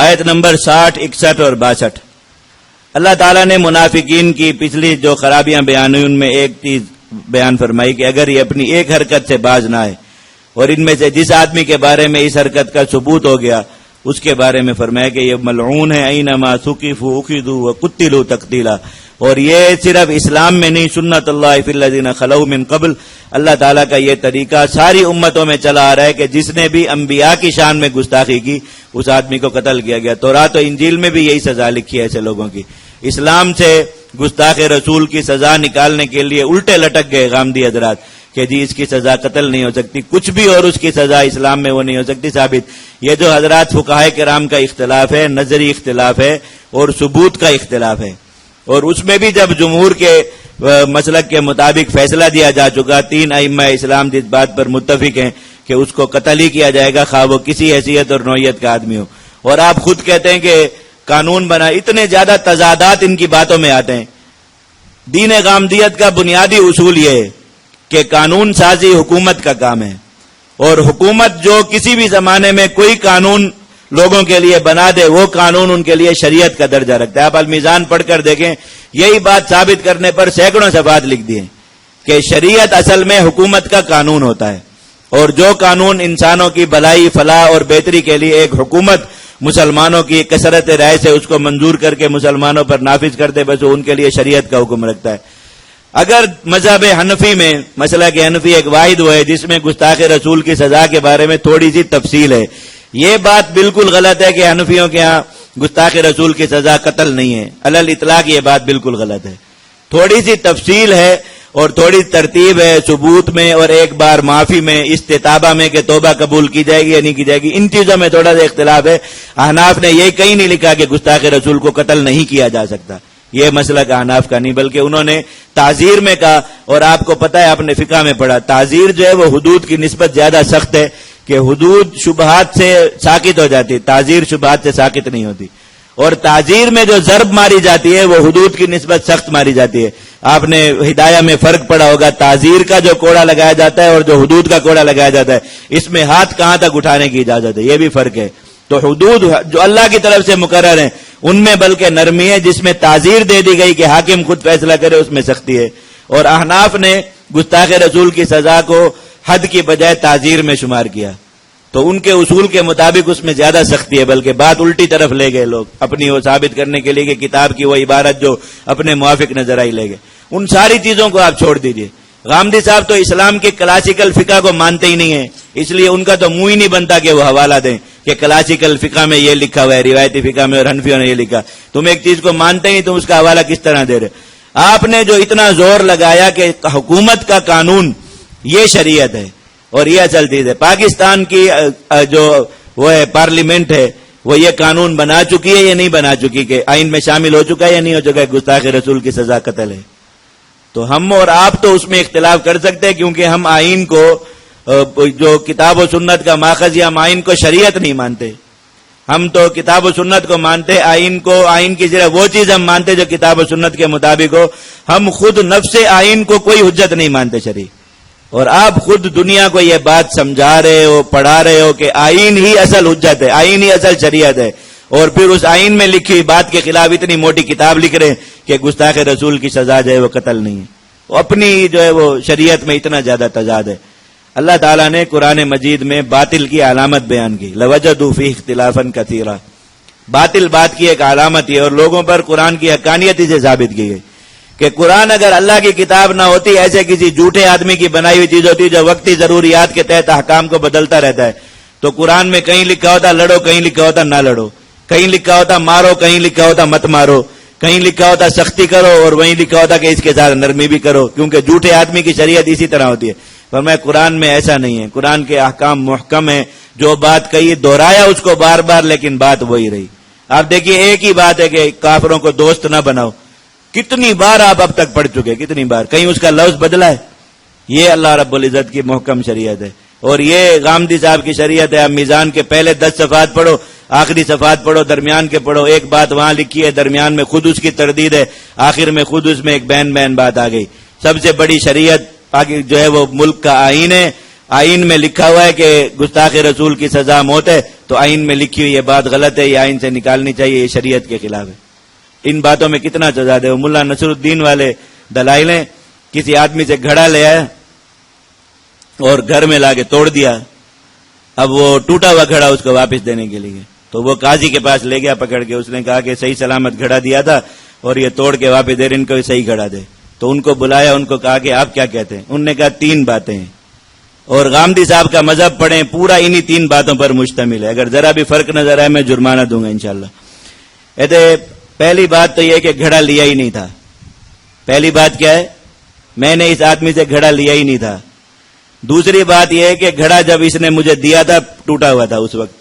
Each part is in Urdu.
آیت نمبر 60, 61 اور 62۔ اللہ تعالیٰ نے منافقین کی پچھلی جو خرابیاں بیان ہوئی ان میں ایک چیز بیان فرمائی کہ اگر یہ اپنی ایک حرکت سے باز نہ آئے، اور ان میں سے جس آدمی کے بارے میں اس حرکت کا ثبوت ہو گیا اس کے بارے میں فرمایا کہ یہ ملعون ہے، اینما ثقفوا اخذوا وقتلوا تقتیلا۔ اور یہ صرف اسلام میں نہیں، سنت اللہ فی الذین خلو من قبل، اللہ تعالیٰ کا یہ طریقہ ساری امتوں میں چلا آ رہا ہے کہ جس نے بھی انبیاء کی شان میں گستاخی کی اس آدمی کو قتل کیا گیا۔ تورات و انجیل میں بھی یہی سزا لکھی ہے ایسے لوگوں کی۔ اسلام سے گستاخ رسول کی سزا نکالنے کے لیے الٹے لٹک گئے غامدی حضرات کہ جی اس کی سزا قتل نہیں ہو سکتی، کچھ بھی، اور اس کی سزا اسلام میں وہ نہیں ہو سکتی ثابت۔ یہ جو حضرات فقہائے کرام کا اختلاف ہے، نظری اختلاف ہے اور ثبوت کا اختلاف ہے، اور اس میں بھی جب جمہور کے مسلک کے مطابق فیصلہ دیا جا چکا، 3 ائمہ اسلام جس بات پر متفق ہیں کہ اس کو قتل ہی کیا جائے گا خواہ وہ کسی حیثیت اور نوعیت کا آدمی ہو، اور آپ خود کہتے ہیں کہ قانون بنا، اتنے زیادہ تضادات ان کی باتوں میں آتے ہیں۔ دین غامدیت کا بنیادی اصول یہ ہے کہ قانون سازی حکومت کا کام ہے، اور حکومت جو کسی بھی زمانے میں کوئی قانون لوگوں کے لیے بنا دے وہ قانون ان کے لیے شریعت کا درجہ رکھتا ہے۔ آپ المیزان پڑھ کر دیکھیں، یہی بات ثابت کرنے پر سینکڑوں صفحات لکھ دیے کہ شریعت اصل میں حکومت کا قانون ہوتا ہے، اور جو قانون انسانوں کی بھلائی فلاح اور بہتری کے لیے ایک حکومت مسلمانوں کی کثرت رائے سے اس کو منظور کر کے مسلمانوں پر نافذ کرتے بس ان کے لیے شریعت کا حکم رکھتا ہے۔ اگر مذہب حنفی میں مسئلہ کہ حنفی ایک واحد وہ ہے جس میں گستاخ رسول کی سزا کے بارے میں تھوڑی سی تفصیل ہے، یہ بات بالکل غلط ہے کہ حنفیوں کے ہاں گستاخ رسول کی سزا قتل نہیں ہے، علی الاطلاق یہ بات بالکل غلط ہے۔ تھوڑی سی تفصیل ہے اور تھوڑی ترتیب ہے ثبوت میں اور ایک بار معافی میں، استتابہ میں کہ توبہ قبول کی جائے گی یا نہیں کی جائے گی، ان چیزوں میں تھوڑا سا اختلاف ہے۔ احناف نے یہ کہیں نہیں لکھا کہ گستاخ رسول کو قتل نہیں کیا جا سکتا، یہ مسئلہ کا احناف کا نہیں، بلکہ انہوں نے تعزیر میں کہا، اور آپ کو پتہ ہے آپ نے فقہ میں پڑھا تعزیر جو ہے وہ حدود کی نسبت زیادہ سخت ہے کہ حدود شبہات سے ساکت ہو جاتی، تعزیر شبہات سے ساکت نہیں ہوتی، اور تعزیر میں جو ضرب ماری جاتی ہے وہ حدود کی نسبت سخت ماری جاتی ہے۔ آپ نے ہدایہ میں فرق پڑا ہوگا، تعزیر کا جو کوڑا لگایا جاتا ہے اور جو حدود کا کوڑا لگایا جاتا ہے اس میں ہاتھ کہاں تک اٹھانے کی اجازت ہے، یہ بھی فرق ہے۔ تو حدود جو اللہ کی طرف سے مقرر ہیں ان میں بلکہ نرمی ہے، جس میں تعزیر دے دی گئی کہ حاکم خود فیصلہ کرے اس میں سختی ہے، اور احناف نے گستاخ رسول کی سزا کو حد کی بجائے تعزیر میں شمار کیا، تو ان کے اصول کے مطابق اس میں زیادہ سختی ہے، بلکہ بات الٹی طرف لے گئے لوگ اپنی وہ ثابت کرنے کے لیے کہ کتاب کی وہ عبارت جو اپنے موافق نظر آئی لے گئے۔ ان ساری چیزوں کو آپ چھوڑ دیجئے۔ غامدی صاحب تو اسلام کے کلاسیکل فقہ کو مانتے ہی نہیں ہیں، اس لیے ان کا تو منہ ہی نہیں بنتا کہ وہ حوالہ دیں کہ کلاسیکل فقہ میں یہ لکھا ہوا ہے، روایتی فقہ میں اور حنفیوں نے یہ لکھا۔ تم ایک چیز کو مانتے ہی تم اس کا حوالہ کس طرح دے رہے؟ آپ نے جو اتنا زور لگایا کہ حکومت کا قانون یہ شریعت ہے اور یہ اصل چیز ہے، پاکستان کی جو وہ ہے پارلیمنٹ ہے وہ یہ قانون بنا چکی ہے یا نہیں بنا چکی کہ آئین میں شامل ہو چکا ہے یا نہیں ہو چکا ہے گستاخ رسول کی سزا قتل ہے؟ تو ہم اور آپ تو اس میں اختلاف کر سکتے ہیں کیونکہ ہم آئین کو جو کتاب و سنت کا ماخذ یا ہم آئین کو شریعت نہیں مانتے، ہم تو کتاب و سنت کو مانتے، آئین کی صرف وہ چیز ہم مانتے جو کتاب و سنت کے مطابق ہو۔ ہم خود نفس آئین کو کوئی حجت نہیں مانتے شرعی، اور آپ خود دنیا کو یہ بات سمجھا رہے ہو، پڑھا رہے ہو کہ آئین ہی اصل حجت ہے، آئین ہی اصل شریعت ہے، اور پھر اس آئین میں لکھی ہوئی بات کے خلاف اتنی موٹی کتاب لکھ رہے ہیں کہ گستاخ رسول کی سزا جو ہے وہ قتل نہیں ہے، وہ اپنی جو ہے وہ شریعت میں اتنا زیادہ تضاد ہے۔ اللہ تعالیٰ نے قرآن مجید میں باطل کی علامت بیان کی، لَوَجَدُوا فِيهِ اخْتِلَافًا كَثِيرًا، باطل بات کی ایک علامت ہے، اور لوگوں پر قرآن کی حقانیت سے ثابت کی گئی کہ قرآن اگر اللہ کی کتاب نہ ہوتی، ایسے کسی جھوٹے آدمی کی بنائی ہوئی چیز ہوتی جو وقتی ضروریات کے تحت احکام کو بدلتا رہتا ہے، تو قرآن میں کہیں لکھا ہوتا لڑو، کہیں لکھا ہوتا نہ لڑو، کہیں لکھا ہوتا مارو، کہیں لکھا ہوتا مت مارو، کہیں لکھا ہوتا سختی کرو اور وہیں لکھا ہوتا کہ اس کے ساتھ نرمی بھی کرو، کیونکہ جھوٹے آدمی کی شریعت اسی طرح ہوتی ہے۔ فرمایا قرآن میں ایسا نہیں ہے، قرآن کے احکام محکم ہیں، جو بات کہی دہرایا اس کو بار بار لیکن بات وہی رہی۔ آپ دیکھیے ایک ہی بات ہے کہ کافروں کو دوست نہ بناؤ، کتنی بار آپ اب تک پڑھ چکے، کتنی بار، کہیں اس کا لفظ بدلا ہے؟ یہ اللہ رب العزت کی محکم شریعت ہے، اور یہ غامدی صاحب کی شریعت ہے۔ آپ میزان کے پہلے 10 صفحات پڑھو، آخری صفحات پڑھو، درمیان کے پڑھو، ایک بات وہاں لکھی ہے، درمیان میں خود اس کی تردید ہے، آخر میں خود اس میں ایک بین بات آ گئی۔ سب سے بڑی شریعت جو ہے وہ ملک کا آئین ہے، آئین میں لکھا ہوا ہے کہ گستاخ رسول کی سزا موت ہے، تو آئین میں لکھی ہوئی یہ بات غلط ہے، یہ آئین سے نکالنی چاہیے، یہ شریعت کے خلاف ہے۔ ان باتوں میں کتنا تضاد ہے۔ وہ ملا نصر الدین والے دلائل ہیں، کسی آدمی سے گھڑا لے آیا اور گھر میں لا کے توڑ دیا، اب وہ ٹوٹا ہوا گھڑا اس کو واپس دینے کے لیے تو وہ قاضی کے پاس لے گیا پکڑ کے، اس نے کہا کہ صحیح سلامت گھڑا دیا تھا اور یہ توڑ کے واپس دے رہے، ان کو صحیح گھڑا دے۔ تو ان کو بلایا، ان کو کہا کہ آپ کیا کہتے ہیں؟ انہوں نے کہا 3 باتیں ہیں، اور غامدی صاحب کا مذہب پڑھیں، پورا انہی 3 باتوں پر مشتمل ہے، اگر ذرا بھی فرق نظر آئے میں جرمانہ دوں گا انشاءاللہ۔ کہتے پہلی بات تو یہ کہ گھڑا لیا ہی نہیں تھا۔ پہلی بات کیا ہے؟ میں نے اس آدمی سے گھڑا لیا ہی نہیں تھا۔ دوسری بات یہ ہے کہ گھڑا جب اس نے مجھے دیا تھا ٹوٹا ہوا تھا اس وقت۔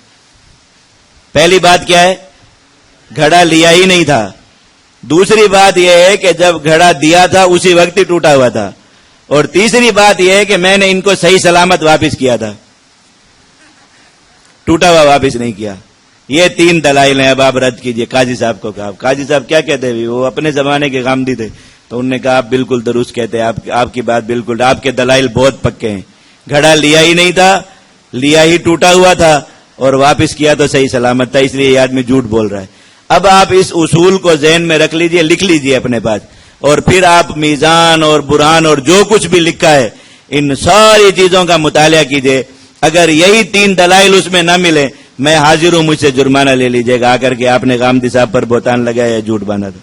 پہلی بات کیا ہے؟ گھڑا لیا ہی نہیں تھا۔ دوسری بات یہ ہے کہ جب گھڑا دیا تھا اسی وقت ہی ٹوٹا ہوا تھا، اور تیسری بات یہ ہے کہ میں نے ان کو صحیح سلامت واپس کیا تھا، ٹوٹا ہوا واپس نہیں کیا۔ یہ 3 دلائل ہیں، اب آپ رد کیجئے۔ قاضی صاحب کو کہا، قاضی صاحب کیا کہتے ہیں؟ وہ اپنے زمانے کے غامدی تھے، تو انہوں نے کہا آپ بالکل درست کہتے ہیں، آپ کی بات بالکل، آپ کے دلائل بہت پکے ہیں۔ گھڑا لیا ہی نہیں تھا، لیا ہی ٹوٹا ہوا تھا، اور واپس کیا تو صحیح سلامت تھا، اس لیے یہ آدمی جھوٹ بول رہا ہے۔ اب آپ اس اصول کو ذہن میں رکھ لیجئے، لکھ لیجئے اپنے پاس، اور پھر آپ میزان اور برہان اور جو کچھ بھی لکھا ہے ان ساری چیزوں کا مطالعہ کیجئے۔ اگر یہی 3 دلائل اس میں نہ ملے، میں حاضر ہوں، مجھ سے جرمانہ لے لیجئے گا آ کر کے آپ نے غامدی صاحب پر بہتان لگایا یا جھوٹ باندھا تھا۔